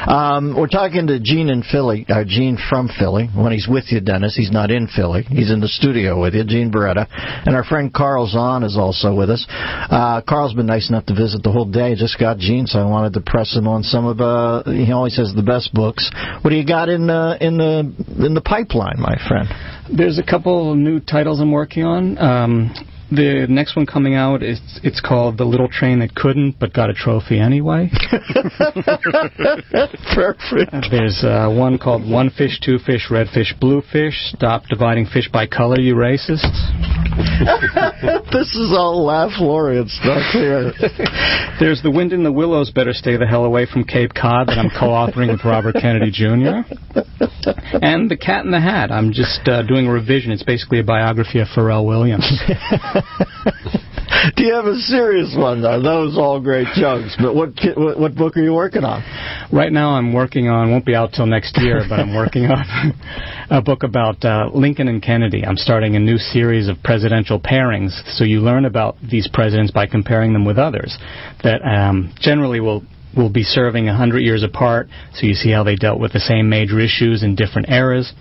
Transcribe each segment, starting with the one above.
We're talking to Gene in Philly, Gene from Philly. When he's with you, Dennis, he's not in Philly. He's in the studio with you, Gene Barretta. And our friend Karl Zahn is also with us. Karl's been nice enough to visit the whole day. Just got Gene, so I wanted to press him on some of he always has the best books. What do you got in the pipeline, my friend? There's a couple of new titles I'm working on. The next one coming out, it's called The Little Train That Couldn't But Got a Trophy Anyway. Perfect. There's one called One Fish, Two Fish, Red Fish, Blue Fish. Stop dividing fish by color, you racists. This is all laugh laureate stuff here. There's The Wind in the Willows, Better Stay the Hell Away from Cape Cod, that I'm co-authoring with Robert Kennedy Jr. And The Cat in the Hat. I'm just doing a revision. It's basically a biography of Pharrell Williams. Do you have a serious one, though? Those all great jokes. But what book are you working on? Right now I'm working on, won't be out till next year, but I'm working on a book about Lincoln and Kennedy. I'm starting a new series of presidential pairings, so you learn about these presidents by comparing them with others that generally will be serving 100 years apart, so you see how they dealt with the same major issues in different eras,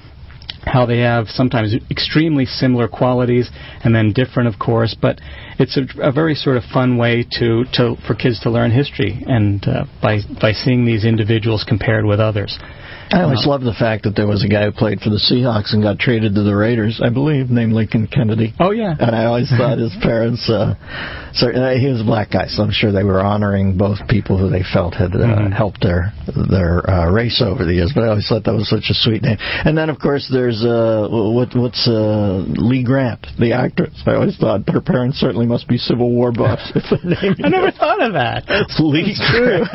how they have sometimes extremely similar qualities and then different, of course, but it's a very sort of fun way for kids to learn history, and by seeing these individuals compared with others. I always loved the fact that there was a guy who played for the Seahawks and got traded to the Raiders, I believe, named Lincoln Kennedy. Oh, yeah. And I always thought his parents, he was a black guy, so I'm sure they were honoring both people who they felt had helped their race over the years. But I always thought that was such a sweet name. And then, of course, there's Lee Grant, the actress. I always thought her parents certainly must be Civil War buffs. I never thought of that. That's Lee Grant.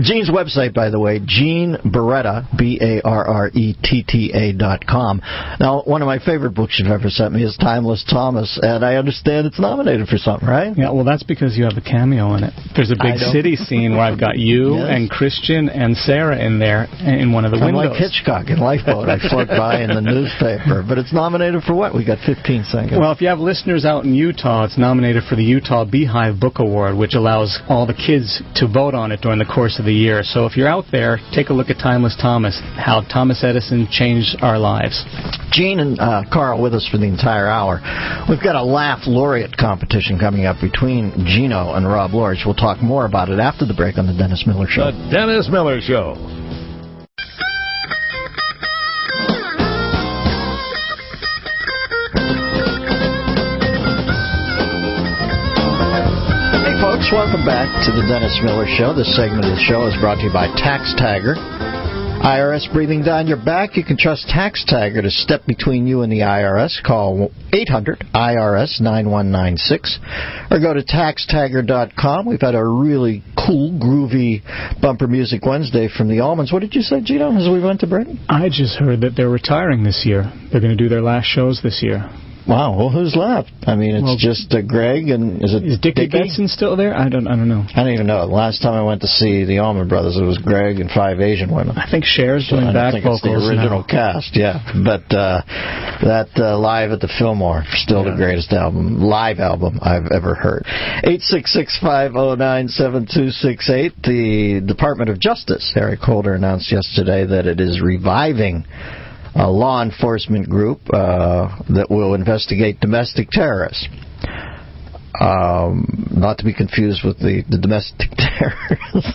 Gene's website, by the way, Gene Barretta, BARRETTA.com. Now, one of my favorite books you've ever sent me is Timeless Thomas, and I understand it's nominated for something, right? Yeah, well, that's because you have a cameo in it. There's a big city scene where I've got you and Christian and Sarah in there in one of the windows. I'm like Hitchcock in Lifeboat. I float by in the newspaper. But it's nominated for what? We got 15 seconds. Well, if you have listeners out in Utah, it's nominated for the Utah Beehive Book Award, which allows all the kids to vote on it during the course of the year. So if you're out there, take a look at Timeless Thomas, how Thomas Edison changed our lives. Gene and Karl with us for the entire hour. We've got a Laugh Laureate competition coming up between Gino and Rob Lorich. We'll talk more about it after the break on The Dennis Miller Show. The Dennis Miller Show. Hey, folks, welcome back to The Dennis Miller Show. This segment of the show is brought to you by Tax Tagger. IRS breathing down your back? You can trust Tax Tagger to step between you and the IRS. Call 800-IRS-9196 or go to taxtagger.com. We've had a really cool, groovy Bumper Music Wednesday from the Allmans. What did you say, Gino, as we went to break? I just heard that they're retiring this year. They're going to do their last shows this year. Wow, well, who's left? I mean, it's just Greg and is Dickie Benson still there? I don't know. I don't even know. The last time I went to see the Allman Brothers, it was Greg and 5 Asian women. I think Cher's doing back vocals. It's the original cast, yeah. But that Live at the Fillmore, still the greatest live album I've ever heard. 866-509-7268. The Department of Justice, Eric Holder, announced yesterday that it is reviving a law enforcement group that will investigate domestic terrorists. Not to be confused with the domestic terrorists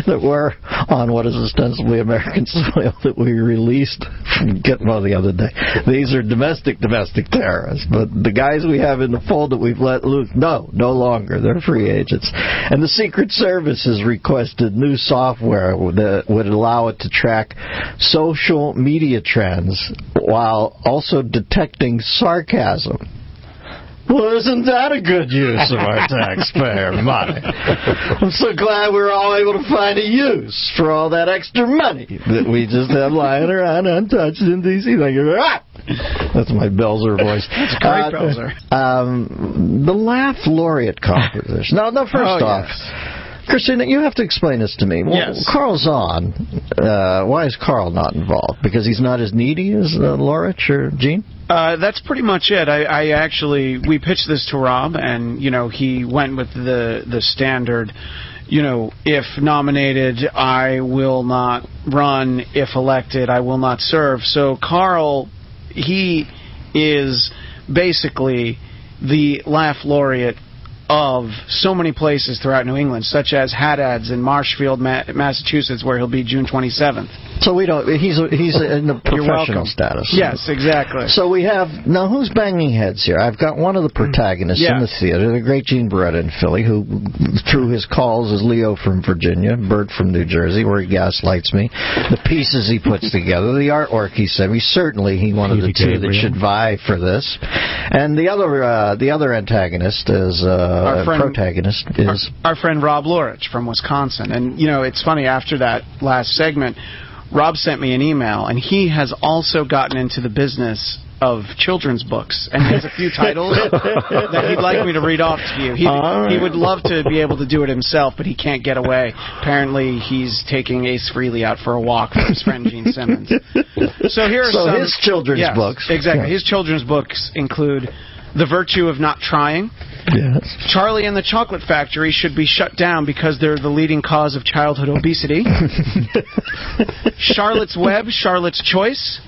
that were on what is ostensibly American soil that we released from Gitmo the other day. These are domestic terrorists, but the guys we have in the fold that we've let loose, no longer. They're free agents. And the Secret Service has requested new software that would allow it to track social media trends while also detecting sarcasm. Well, isn't that a good use of our taxpayer money? I'm so glad we're all able to find a use for all that extra money that we just have lying around untouched in D.C. That's my Belzer voice. That's great, Belzer. The Laugh Laureate competition. Now, first off, Christian, you have to explain this to me. Well, yes. Karl Zahn, why is Karl not involved? Because he's not as needy as Lorich or Gene? That's pretty much it. We pitched this to Rob, and he went with the standard, if nominated, I will not run. If elected, I will not serve. So Karl, he is basically the laugh laureate of so many places throughout New England, such as Haddad's in Marshfield, Massachusetts, where he'll be June 27th. So we don't. He's in the professional status. Yes, exactly. So we have now. Who's banging heads here? I've got one of the protagonists in the theater, the great Gene Barretta in Philly, who through his calls is Leo from Virginia, Bert from New Jersey, where he gaslights me. The pieces he puts together, the artwork he said. He wanted the two that should vie for this. And the other antagonist is our friend Rob Lorich from Wisconsin. And it's funny, after that last segment, Rob sent me an email, and he has also gotten into the business of children's books, and he has a few titles that he'd like me to read off to you. He would love to be able to do it himself, but he can't get away. Apparently, he's taking Ace Frehley out for a walk with his friend Gene Simmons. So here are some his children's books. Exactly. His children's books include The Virtue of Not Trying. Yes. Charlie and the Chocolate Factory should be shut down because they're the leading cause of childhood obesity. Charlotte's Web, Charlotte's Choice.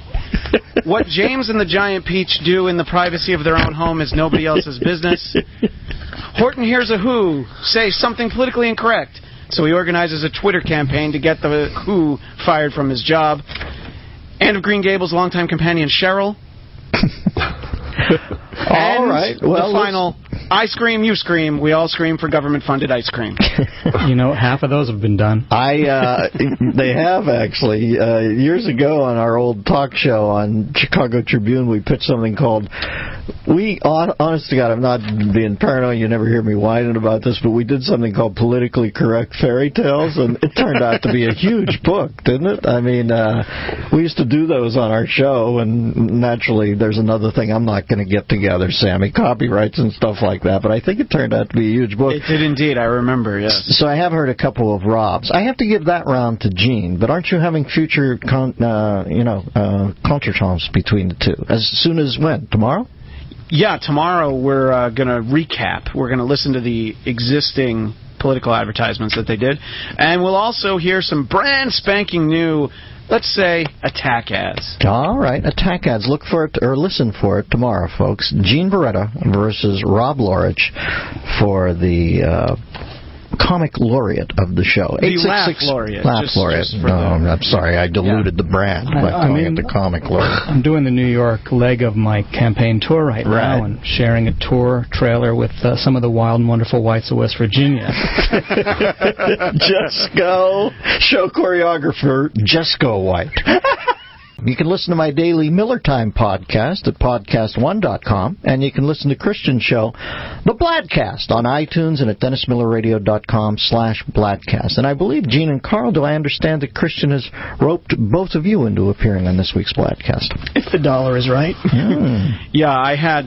What James and the Giant Peach do in the privacy of their own home is nobody else's business. Horton hears a Who say something politically incorrect, so he organizes a Twitter campaign to get the Who fired from his job. Anne of Green Gables' longtime companion Cheryl. All right. Well, the final, I scream, you scream, we all scream for government-funded ice cream. Half of those have been done. They have, actually. Years ago on our old talk show on Chicago Tribune, we pitched something called, honest to God, I'm not being paranoid, you never hear me whining about this, but we did something called Politically Correct Fairy Tales, and it turned out to be a huge book, didn't it? I mean, we used to do those on our show, and naturally there's another thing I'm not going to get together, Sammy, copyrights and stuff like that, but I think it turned out to be a huge book. It did indeed, I remember, yes. So I have heard a couple of Robs. I have to give that round to Gene, but aren't you having future contretemps between the two? As soon as when? Tomorrow? Yeah, tomorrow we're going to recap. We're going to listen to the existing political advertisements that they did, and we'll also hear some brand spanking new, let's say, attack ads. All right, attack ads. Look for it or listen for it tomorrow, folks. Gene Barretta versus Rob Lorich for the comic laureate of the show. The laugh laureate. Laugh laureate. I'm sorry, I diluted the brand by calling it the comic laureate. I'm doing the New York leg of my campaign tour right now and sharing a tour trailer with some of the wild and wonderful whites of West Virginia. Just go. Show choreographer Jesco White. You can listen to my daily Miller Time podcast at podcast1.com, and you can listen to Christian's show, The Bladcast, on iTunes and at DennisMillerRadio.com/Bladcast. And I believe, Gene and Karl, do I understand that Christian has roped both of you into appearing on this week's Bladcast? If the dollar is right. Yeah, I had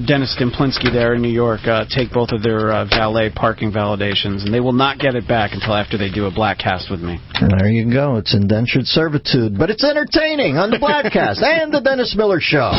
Dennis Dimplinsky there in New York take both of their valet parking validations, and they will not get it back until after they do a Bladcast with me. There you go. It's indentured servitude, but it's entertaining on the Bladcast and the Dennis Miller Show.